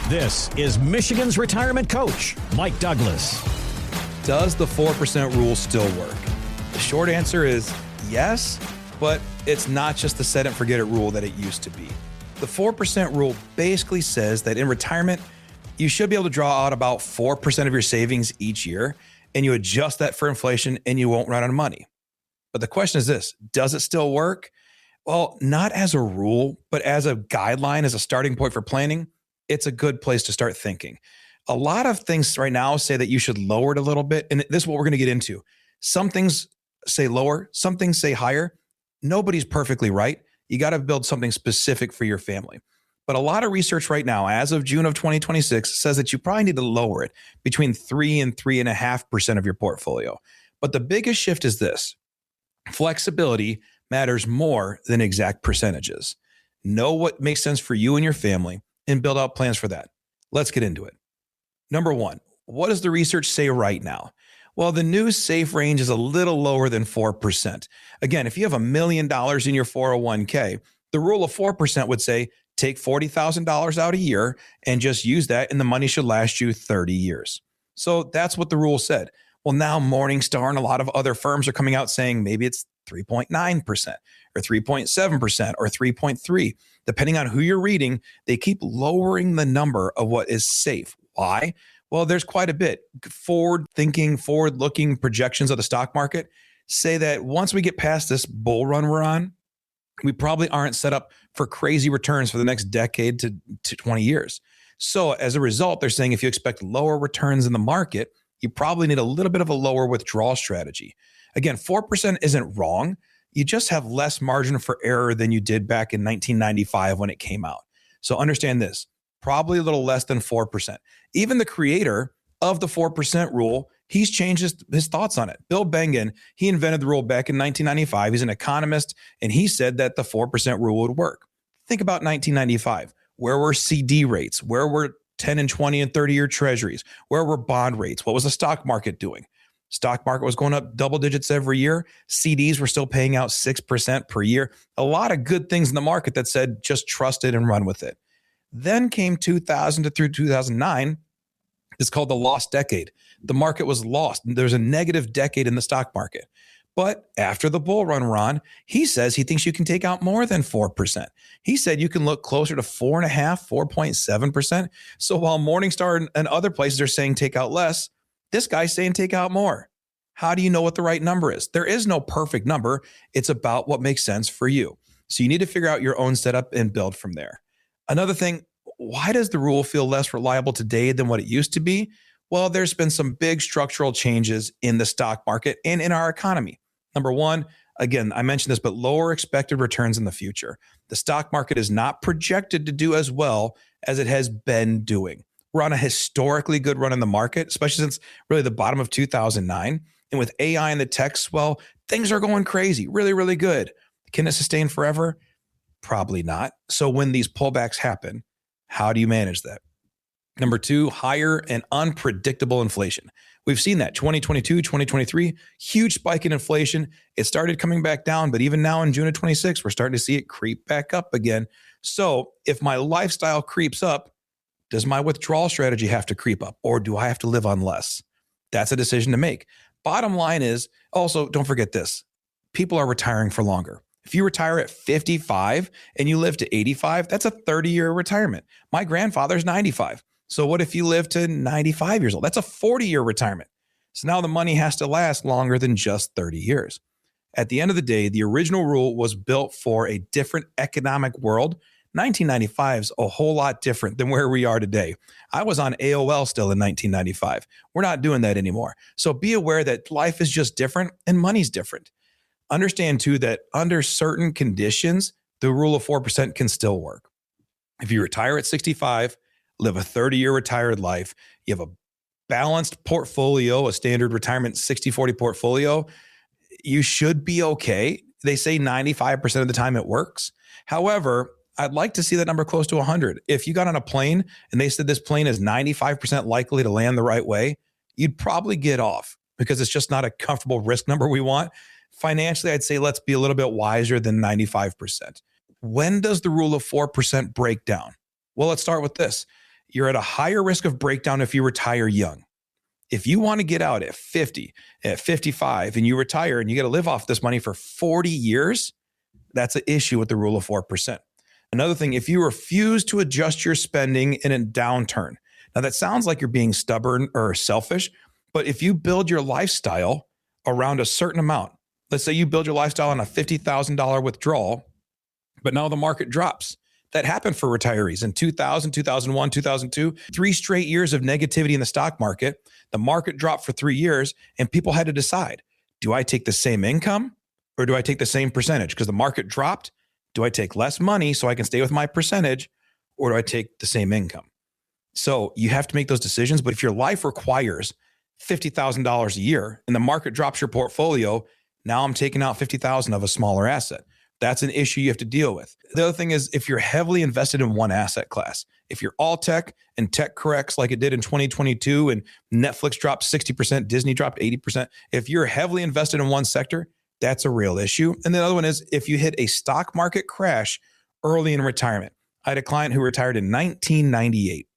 This is Michigan's retirement coach, Mike Douglas. Does the 4% rule still work? The short answer is yes, but it's not just the set and forget it rule that it used to be. The 4% rule basically says that in retirement, you should be able to draw out about 4% of your savings each year, and you adjust that for inflation and you won't run out of money. But the question is this, does it still work? Well, not as a rule, but as a guideline, as a starting point for planning, it's a good place to start thinking. A lot of things right now say that you should lower it a little bit, and this is what we're going to get into. Some things say lower, some things say higher. Nobody's perfectly right. You got to build something specific for your family. But a lot of research right now, as of June of 2026, says that you probably need to lower it between 3 and 3.5% of your portfolio. But the biggest shift is this. Flexibility matters more than exact percentages. Know what makes sense for you and your family and build out plans for that. Let's get into it. Number one, what does the research say right now? Well, the new safe range is a little lower than 4%. Again, if you have $1 million in your 401k, the rule of 4% would say take $40,000 out a year and just use that, and the money should last you 30 years. So that's what the rule said. Well, now Morningstar and a lot of other firms are coming out saying maybe it's 3.9% or 3.7% or 3.3%. Depending on who you're reading, they keep lowering the number of what is safe. Why? Well, there's quite a bit. Forward-thinking, forward-looking projections of the stock market say that once we get past this bull run we're on, we probably aren't set up for crazy returns for the next decade to 20 years. So as a result, they're saying if you expect lower returns in the market, you probably need a little bit of a lower withdrawal strategy. Again, 4% isn't wrong. You just have less margin for error than you did back in 1995 when it came out. So understand this, probably a little less than 4%. Even the creator of the 4% rule, he's changed his thoughts on it. Bill Bengen, he invented the rule back in 1995. He's an economist, and he said that the 4% rule would work. Think about 1995. Where were CD rates? Where were 10 and 20 and 30-year treasuries? Where were bond rates? What was the stock market doing? Stock market was going up double digits every year. CDs were still paying out 6% per year. A lot of good things in the market that said just trust it and run with it. Then came 2000 to through 2009. It's called the lost decade. The market was lost. There's a negative decade in the stock market. But after the bull run, Ron, he says he thinks you can take out more than 4%. He said you can look closer to 4.5%, 4.7%. So while Morningstar and other places are saying take out less, this guy's saying take out more. How do you know what the right number is? There is no perfect number. It's about what makes sense for you. So you need to figure out your own setup and build from there. Another thing, why does the rule feel less reliable today than what it used to be? Well, there's been some big structural changes in the stock market and in our economy. Number one, again, I mentioned this, but lower expected returns in the future. The stock market is not projected to do as well as it has been doing. We're on a historically good run in the market, especially since really the bottom of 2009. And with AI and the tech swell, things are going crazy, really, really good. Can it sustain forever? Probably not. So when these pullbacks happen, how do you manage that? Number two, higher and unpredictable inflation. We've seen that 2022, 2023, huge spike in inflation. It started coming back down, but even now in June of 26, we're starting to see it creep back up again. So if my lifestyle creeps up, does my withdrawal strategy have to creep up, or do I have to live on less? That's a decision to make. Bottom line is, also, don't forget this. People are retiring for longer. If you retire at 55 and you live to 85, that's a 30-year retirement. My grandfather's 95. So what if you live to 95 years old? That's a 40-year retirement. So now the money has to last longer than just 30 years. At the end of the day, the original rule was built for a different economic world. 1995 is a whole lot different than where we are today. I was on AOL still in 1995. We're not doing that anymore. So be aware that life is just different and money's different. Understand too that under certain conditions, the rule of 4% can still work. If you retire at 65, live a 30-year retired life, you have a balanced portfolio, a standard retirement 60-40 portfolio, you should be okay. They say 95% of the time it works. However, I'd like to see that number close to 100. If you got on a plane and they said this plane is 95% likely to land the right way, you'd probably get off because it's just not a comfortable risk number we want. Financially, I'd say let's be a little bit wiser than 95%. When does the rule of 4% break down? Well, let's start with this. you're at a higher risk of breakdown if you retire young. If you want to get out at 50, at 55, and you retire and you get to live off this money for 40 years, that's an issue with the rule of 4%. Another thing, if you refuse to adjust your spending in a downturn, now that sounds like you're being stubborn or selfish, but if you build your lifestyle around a certain amount, let's say you build your lifestyle on a $50,000 withdrawal, but now the market drops. That happened for retirees in 2000, 2001, 2002, 3 straight years of negativity in the stock market. The market dropped for 3 years and people had to decide, do I take the same income or do I take the same percentage? Because the market dropped. Do I take less money so I can stay with my percentage or do I take the same income? So you have to make those decisions. But if your life requires $50,000 a year and the market drops your portfolio, now I'm taking out $50,000 of a smaller asset. That's an issue you have to deal with. The other thing is if you're heavily invested in one asset class, if you're all tech and tech corrects like it did in 2022 and Netflix dropped 60%, Disney dropped 80%, if you're heavily invested in one sector, that's a real issue. And the other one is if you hit a stock market crash early in retirement. I had a client who retired in 1998,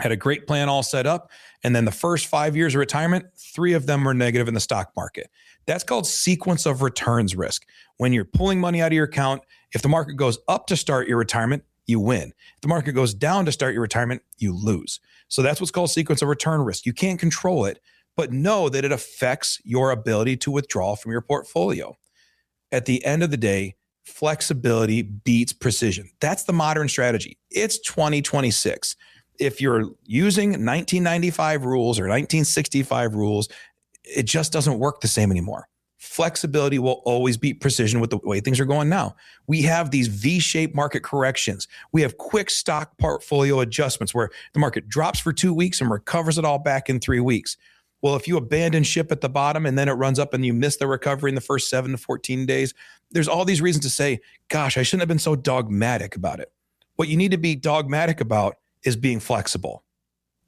had a great plan all set up. And then the first 5 years of retirement, 3 of them were negative in the stock market. That's called sequence of returns risk. When you're pulling money out of your account, if the market goes up to start your retirement, you win. If the market goes down to start your retirement, you lose. So that's what's called sequence of return risk. You can't control it, but know that it affects your ability to withdraw from your portfolio. At the end of the day, flexibility beats precision. That's the modern strategy. It's 2026. If you're using 1995 rules or 1965 rules, it just doesn't work the same anymore. Flexibility will always beat precision with the way things are going now. We have these V-shaped market corrections. We have quick stock portfolio adjustments where the market drops for 2 weeks and recovers it all back in 3 weeks. Well, if you abandon ship at the bottom and then it runs up and you miss the recovery in the first 7 to 14 days, there's all these reasons to say, gosh, I shouldn't have been so dogmatic about it. What you need to be dogmatic about is being flexible.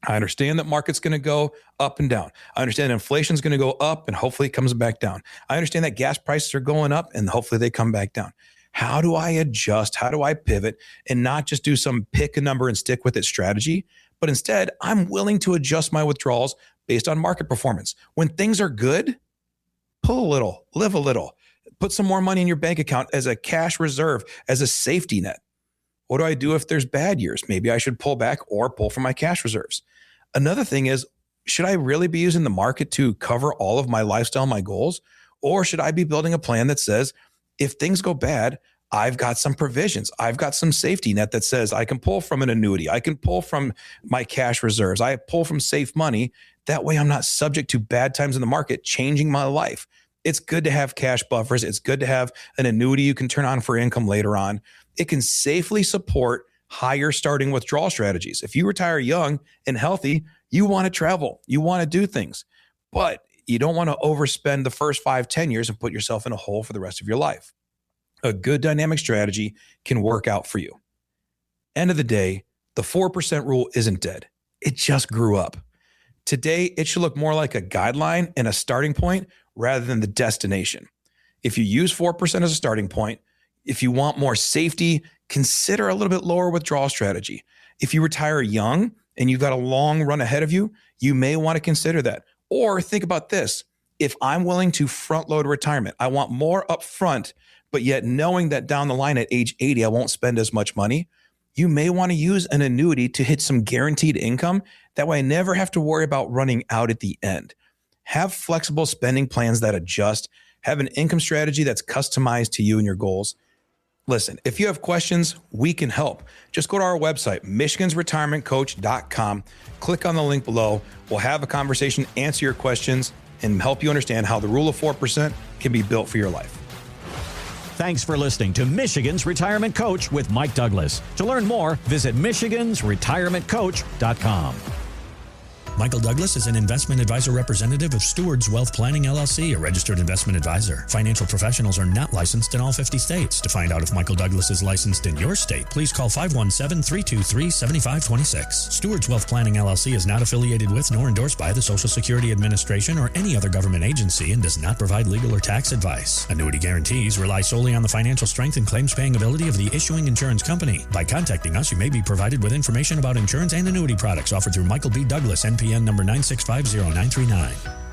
I understand that market's going to go up and down. I understand inflation's going to go up and hopefully it comes back down. I understand that gas prices are going up and hopefully they come back down. How do I adjust? How do I pivot and not just do some pick a number and stick with it strategy, but instead I'm willing to adjust my withdrawals based on market performance. When things are good, pull a little, live a little, put some more money in your bank account as a cash reserve, as a safety net. What do I do if there's bad years? Maybe I should pull back or pull from my cash reserves. Another thing is, should I really be using the market to cover all of my lifestyle, my goals? Or should I be building a plan that says, if things go bad, I've got some provisions. I've got some safety net that says I can pull from an annuity. I can pull from my cash reserves. I pull from safe money. That way I'm not subject to bad times in the market changing my life. It's good to have cash buffers. It's good to have an annuity you can turn on for income later on. It can safely support higher starting withdrawal strategies. If you retire young and healthy, you want to travel, you want to do things, but you don't want to overspend the first 5, 10 years and put yourself in a hole for the rest of your life. A good dynamic strategy can work out for you. End of the day, the 4% rule isn't dead. It just grew up. Today, it should look more like a guideline and a starting point rather than the destination. If you use 4% as a starting point, if you want more safety, consider a little bit lower withdrawal strategy. If you retire young and you've got a long run ahead of you, you may want to consider that. Or think about this. If I'm willing to front load retirement, I want more upfront, but yet knowing that down the line at age 80, I won't spend as much money, you may want to use an annuity to hit some guaranteed income. That way I never have to worry about running out at the end. Have flexible spending plans that adjust. Have an income strategy that's customized to you and your goals. Listen, if you have questions, we can help. Just go to our website, michigansretirementcoach.com. Click on the link below. We'll have a conversation, answer your questions, and help you understand how the rule of 4% can be built for your life. Thanks for listening to Michigan's Retirement Coach with Mike Douglas. To learn more, visit michigansretirementcoach.com. Michael Douglas is an investment advisor representative of Stewards Wealth Planning LLC, a registered investment advisor. Financial professionals are not licensed in all 50 states. To find out if Michael Douglas is licensed in your state, please call 517-323-7526. Stewards Wealth Planning LLC is not affiliated with nor endorsed by the Social Security Administration or any other government agency and does not provide legal or tax advice. Annuity guarantees rely solely on the financial strength and claims-paying ability of the issuing insurance company. By contacting us, you may be provided with information about insurance and annuity products offered through Michael B. Douglas, NPN number 9650939.